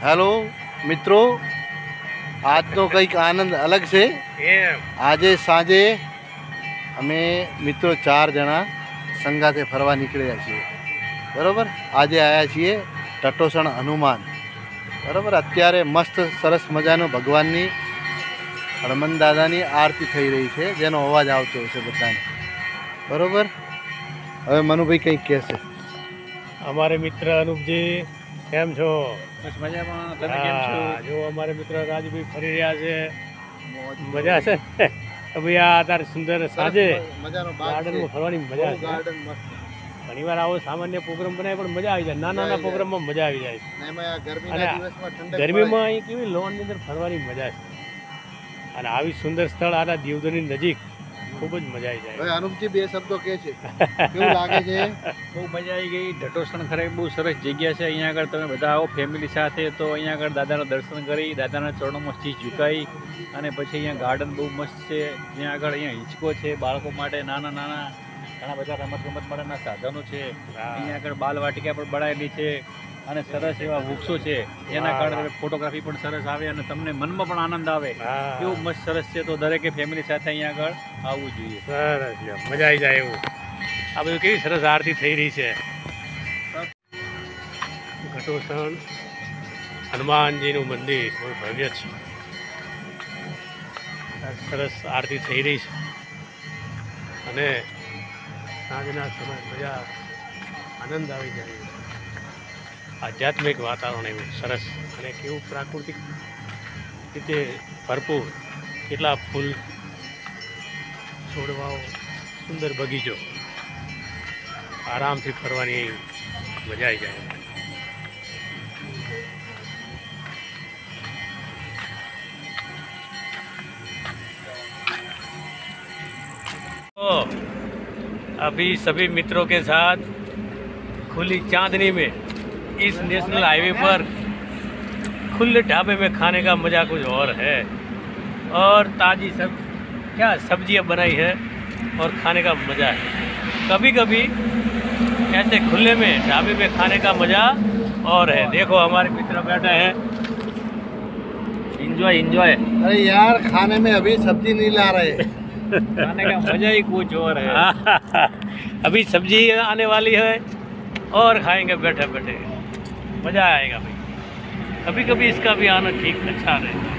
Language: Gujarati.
हेलो मित्रों, आज तो કંઈક આનંદ અલગ છે। આજે સાંજે અમે મિત્રો 4 જણા સંગાથે ફરવા નીકળ્યા છીએ, બરાબર। આજે આવ્યા છીએ ટટોસણ હનુમાન, બરાબર। અત્યારે મસ્ત સરસ મજાનો ભગવાનની હનુમાન દાદાની આરતી થઈ રહી છે, જેનો અવાજ આવતો હશે બધાને, બરાબર। હવે મનુભાઈ કંઈક કહેશે। અમારે મિત્ર અનુપજી કેમ છો? બસ મજામાં, તમે કેમ છો? જો અમારે મિત્ર રાજભાઈ ફરી રહ્યા છે, મજા છે ભાઈ। આ તાર સુંદર સાંજે ગાર્ડનમાં ફરવાની મજા છે। ગાર્ડન મસ્ત, ઘણી વાર આવો સામાન્ય પ્રોગ્રામ બનાવે પણ મજા આવી જાય, નાના પ્રોગ્રામમાં મજા આવી જાય છે। ગરમીમાં અહીં કેવી લોનની અંદર ફરવાની મજા છે, અને આવી સુંદર સ્થળ આના દીવદરની નજીક ખૂબ જ મજા આવી જાય। હવે અનુપજી બે શબ્દો કહે છે, કેવું લાગે છે? બહુ મજા આવી ગઈ। ટટોસણ ખરેખર બહુ સરસ જગ્યા છે। અહીંયા આગળ તમે બધા આવો ફેમિલી સાથે તો અહીંયા આગળ દાદાના દર્શન કરી, દાદાના ચરણોમાં શીશ ઝુકાઈ, અને પછી અહીંયા ગાર્ડન બહુ મસ્ત છે। ત્યાં આગળ અહીંયા હિંચકો છે બાળકો માટે, નાના ઘણા બધા રમત માટેના સાધનો છે। અહીંયા આગળ બાલવાટિકા પણ બનાવેલી છે, અને સરસ એવા વૃક્ષો છે, જેના કારણે ફોટોગ્રાફી પણ સરસ આવે અને તમને મનમાં પણ આનંદ આવે, એવું મસ્ત સરસ છે। તો દરેકે ફેમિલી સાથે અહીંયા આગળ આવવું જોઈએ। સરસ, મજા આવી જાય એવું। આ બધું કેવી સરસ આરતી થઈ રહી છે। ટટોસણ હનુમાનજીનું મંદિર બહુ ભવ્ય છે, સરસ આરતી થઈ રહી છે, અને સાંજના સમય મજા આનંદ આવી જાય, આધ્યાત્મિક વાતાવરણ એવું સરસ, અને કેવું પ્રાકૃતિક રીતે ભરપૂર, કેટલા ફૂલ છોડવાઓ, સુંદર બગીચો, આરામથી ફરવાની મજા આવી જાય। तो अभी सभी मित्रों के साथ खुली चांदनी में इस नेशनल हाईवे पर खुले ढाबे में खाने का मज़ा कुछ और है, और ताज़ी सब्जियां बनाई है और खाने का मज़ा है। कभी कभी ऐसे खुले में ढाबे में खाने का मज़ा और है। देखो हमारे मित्र बैठे हैं, एंजॉय। अरे यार, खाने में अभी सब्जी नहीं ला रहे, खाने का मजा ही कुछ और है। अभी सब्जी आने वाली है और खाएंगे बैठे बैठे, मज़ा आएगा भाई। कभी कभी इसका भी आना ठीक अच्छा रहेगा।